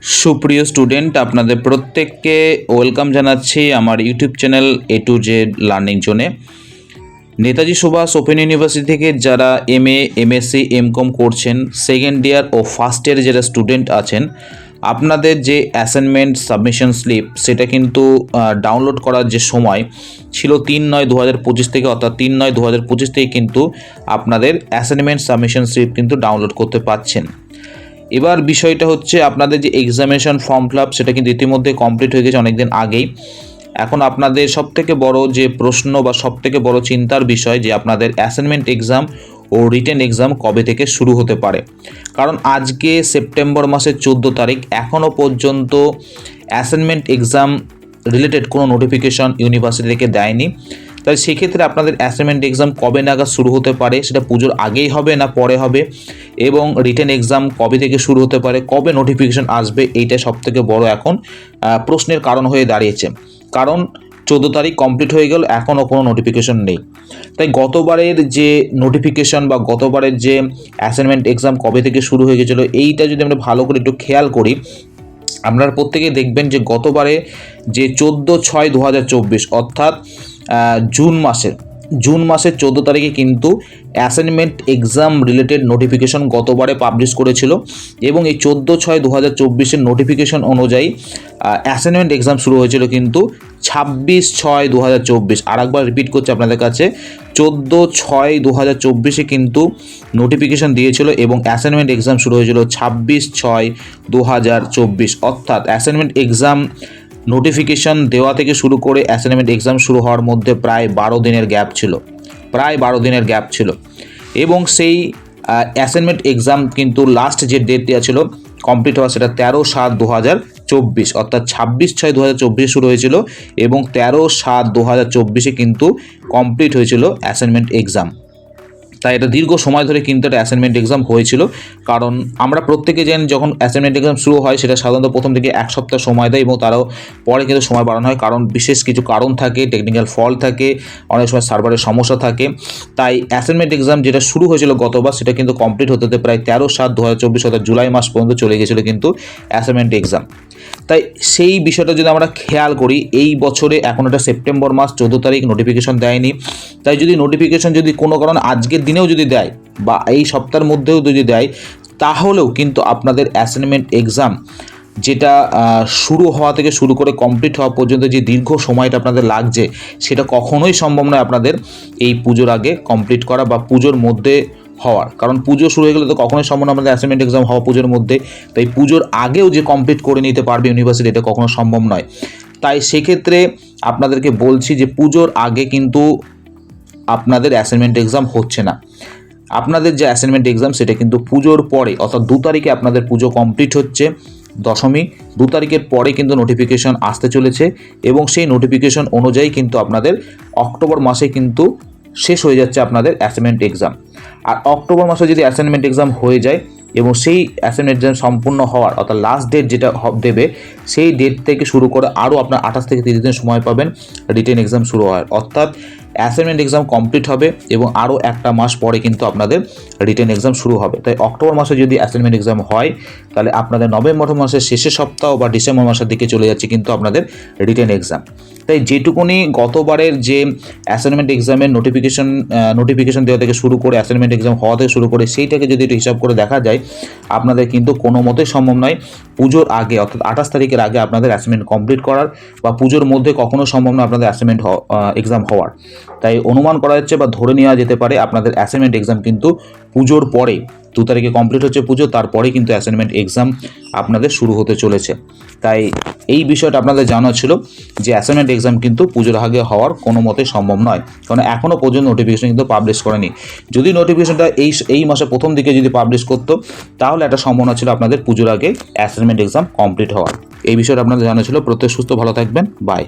সুপ্রিয় স্টুডেন্ট, আপনাদের প্রত্যেককে ওয়েলকাম জানাচ্ছি আমার YouTube channel A to Z learning জোনে। নেতাজি সুভাষ ওপেন ইউনিভার্সিটি থেকে যারা এমএ, এমএসসি, এমকম করছেন, সেকেন্ড ইয়ার ও ফার্স্ট ইয়ারে যারা স্টুডেন্ট আছেন, আপনাদের যে অ্যাসাইনমেন্ট সাবমিশন স্লিপ সেটা কিন্তু ডাউনলোড করার যে সময় ছিল 3/9/2025 থেকে, অর্থাৎ 3/9/2025 থেকে কিন্তু আপনাদের অ্যাসাইনমেন্ট সাবমিশন স্লিপ কিন্তু ডাউনলোড করতে পারছেন। এবার বিষয়টা হচ্ছে, আপনাদের যে এক্সামিনেশন ফর্ম ফিল আপ সেটা কিন্তু ইতিমধ্যে কমপ্লিট হয়ে গেছে অনেকদিন আগেই। এখন আপনাদের সবথেকে বড় যে প্রশ্ন বা সবথেকে বড় চিন্তার বিষয় যে আপনাদের অ্যাসাইনমেন্ট এক্সাম ও রিটেন এক্সাম কবে থেকে শুরু হতে পারে। কারণ আজকে সেপ্টেম্বর মাসের 14 তারিখ, এখনও পর্যন্ত অ্যাসাইনমেন্ট এক্সাম রিলেটেড কোনো নোটিফিকেশন ইউনিভার্সিটি থেকে দেয়নি। তাই সেক্ষেত্রে আপনাদের অ্যাসাইনমেন্ট এক্সাম কবে নাগাদ শুরু হতে পারে, সেটা পুজোর আগেই হবে না পরে হবে, এবং রিটেন এক্সাম কবে থেকে শুরু হতে পারে, কবে নোটিফিকেশন আসবে, এইটা সবথেকে বড় এখন প্রশ্নের কারণ হয়ে দাঁড়িয়েছে। কারণ 14 তারিখ কমপ্লিট হয়ে গেল, এখনও কোনো নোটিফিকেশন নেই। তাই গতবারের যে নোটিফিকেশন বা গতবারের যে অ্যাসাইনমেন্ট এক্সাম কবে থেকে শুরু হয়ে গেছিলো, এইটা যদি আমরা ভালো করে একটু খেয়াল করি, আপনারা প্রত্যেকেই দেখবেন যে গতবারে যে 14/6/2024 অর্থাৎ জুন মাসের 14 তারিখে কিন্তু অ্যাসাইনমেন্ট এক্সাম রিলেটেড নোটিফিকেশন গতবারে পাবলিশ করেছিল, এবং এই 14/6/2024 নোটিফিকেশন অনুযায়ী অ্যাসাইনমেন্ট এক্সাম শুরু হয়েছিল কিন্তু 26/6/2024। আর একবার রিপিট করছি আপনাদের কাছে, 14/6/2024 কিন্তু নোটিফিকেশন দিয়েছিল এবং অ্যাসাইনমেন্ট এক্সাম শুরু হয়েছিল 26/6/2024। অর্থাৎ অ্যাসাইনমেন্ট এক্সাম নোটিফিকেশন দেওয়া থেকে শুরু করে অ্যাসাইনমেন্ট এক্সাম শুরু হওয়ার মধ্যে প্রায় 12 দিনের গ্যাপ ছিল। এবং সেই অ্যাসাইনমেন্ট এক্সাম কিন্তু লাস্ট যে ডেট দেওয়া ছিল কমপ্লিট হওয়া, সেটা 13/7/2024, অর্থাৎ 26/6/2024 শুরু হয়েছিল এবং 13/7/2024 কিন্তু কমপ্লিট হয়েছিল অ্যাসাইনমেন্ট এক্সাম। তাই এটা দীর্ঘ সময় ধরে কিন্তু একটা অ্যাসাইনমেন্ট এক্সাম হয়েছিল। কারণ আমরা প্রত্যেকে জানি, যখন অ্যাসাইনমেন্ট এক্সাম শুরু হয় সেটা সাধারণত প্রথম থেকে 1 সপ্তাহ সময় দেয় এবং তারও পরে কিন্তু সময় বাড়ানো হয়, কারণ বিশেষ কিছু কারণ থাকে, টেকনিক্যাল ফল্ট থাকে, অনেক সময় সার্ভারের সমস্যা থাকে। তাই অ্যাসাইনমেন্ট এক্সাম যেটা শুরু হয়েছিল গতবার, সেটা কিন্তু কমপ্লিট হতে প্রায় 13/7/2024 অর্থাৎ জুলাই মাস পর্যন্ত চলে গেছিলো কিন্তু অ্যাসাইনমেন্ট এক্সাম। তাই সেই বিষয়টা যদি আমরা খেয়াল করি, এই বছরে এখন এটা সেপ্টেম্বর মাস 14 তারিখ নোটিফিকেশন দেয়নি। তাই যদি নোটিফিকেশন যদি কোনো কারণে আজকের দিনেও যদি দেয় বা এই সপ্তাহের মধ্যেও যদি দেয়, তাহলেও কিন্তু আপনাদের অ্যাসাইনমেন্ট এক্সাম যেটা শুরু হওয়া থেকে শুরু করে কমপ্লিট হওয়া পর্যন্ত যে দীর্ঘ সময়টা আপনাদের লাগছে, সেটা কখনোই সম্ভব নয় আপনাদের এই পুজোর আগে কমপ্লিট করা বা পুজোর মধ্যে হওয়ার। কারণ পুজো শুরু হয়ে গেলে তো কখনোই সম্ভব না আমাদের অ্যাসাইনমেন্ট এক্সাম হওয়া পুজোর মধ্যে। তাই পুজোর আগেও যে কমপ্লিট করে নিতে পারবে ইউনিভার্সিটি, এটা কখনো সম্ভব নয়। তাই সেক্ষেত্রে আপনাদেরকে বলছি যে পুজোর আগে কিন্তু আপনাদের অ্যাসাইনমেন্ট এক্সাম হচ্ছে না। আপনাদের যে অ্যাসাইনমেন্ট এক্সাম সেটা কিন্তু পুজোর পরে, অর্থাৎ 2 তারিখে আপনাদের পুজো কমপ্লিট হচ্ছে, দশমী 2 তারিখের পরে কিন্তু নোটিফিকেশন আসতে চলেছে, এবং সেই নোটিফিকেশন অনুযায়ী কিন্তু আপনাদের অক্টোবর মাসে কিন্তু শেষ হয়ে যাচ্ছে আপনাদের অ্যাসাইনমেন্ট এক্সাম। আর অক্টোবর মাসে যদি অ্যাসাইনমেন্ট এক্সাম হয়ে যায় এবং সেই অ্যাসাইনমেন্ট এক্সাম সম্পূর্ণ হওয়ার, অর্থাৎ লাস্ট ডেট যেটা দেবে, সেই ডেট থেকে শুরু করে আরও আপনার 28 থেকে 30 দিন সময় পাবেন রিটেন এক্সাম শুরু হওয়ার। অর্থাৎ অ্যাসাইনমেন্ট এক্সাম কমপ্লিট হবে এবং আরও একটা মাস পরে কিন্তু আপনাদের রিটেন এক্সাম শুরু হবে। তাই অক্টোবর মাসে যদি অ্যাসাইনমেন্ট এক্সাম হয়, তাহলে আপনাদের নভেম্বর মাসের শেষের সপ্তাহ বা ডিসেম্বর মাসের দিকে চলে যাচ্ছে কিন্তু আপনাদের রিটেন এক্সাম। তাই যেটুকুনি গতবারের যে অ্যাসাইনমেন্ট এক্সামের নোটিফিকেশন দেওয়া থেকে শুরু করে অ্যাসাইনমেন্ট এক্সাম হওয়া থেকে শুরু করে, সেইটাকে যদি একটু হিসাব করে দেখা যায়, আপনাদের কিন্তু কোনো মতেই সম্ভব নয় পুজোর আগে, অর্থাৎ 28 তারিখের আগে আপনাদের অ্যাসাইনমেন্ট কমপ্লিট করার, বা পুজোর মধ্যে কখনো সম্ভব নয় আপনাদের অ্যাসাইনমেন্ট এক্সাম হওয়ার। তাই অনুমান করা যাচ্ছে বা ধরে নেওয়া যেতে পারে আপনাদের অ্যাসাইনমেন্ট এক্সাম কিন্তু পুজোর পরে, 2 তারিখে কমপ্লিট হচ্ছে পুজো, তারপরে কিন্তু অ্যাসাইনমেন্ট এক্সাম আপনাদের শুরু হতে চলেছে। তাই এই বিষয়টা আপনাদের জানা ছিল যে অ্যাসাইনমেন্ট এক্সাম কিন্তু পুজোর আগে হওয়ার কোনো মতে সম্ভব নয়, কারণ এখনও পর্যন্ত নোটিফিকেশন কিন্তু পাবলিশ করেনি। যদি নোটিফিকেশনটা এই মাসে প্রথম দিকে যদি পাবলিশ করতো, তাহলে একটা সম্ভাবনা ছিল আপনাদের পুজোর আগে অ্যাসাইনমেন্ট এক্সাম কমপ্লিট হওয়ার। এই বিষয়টা আপনাদের জানা ছিল। প্রত্যেক সুস্থ ভালো থাকবেন, বাই।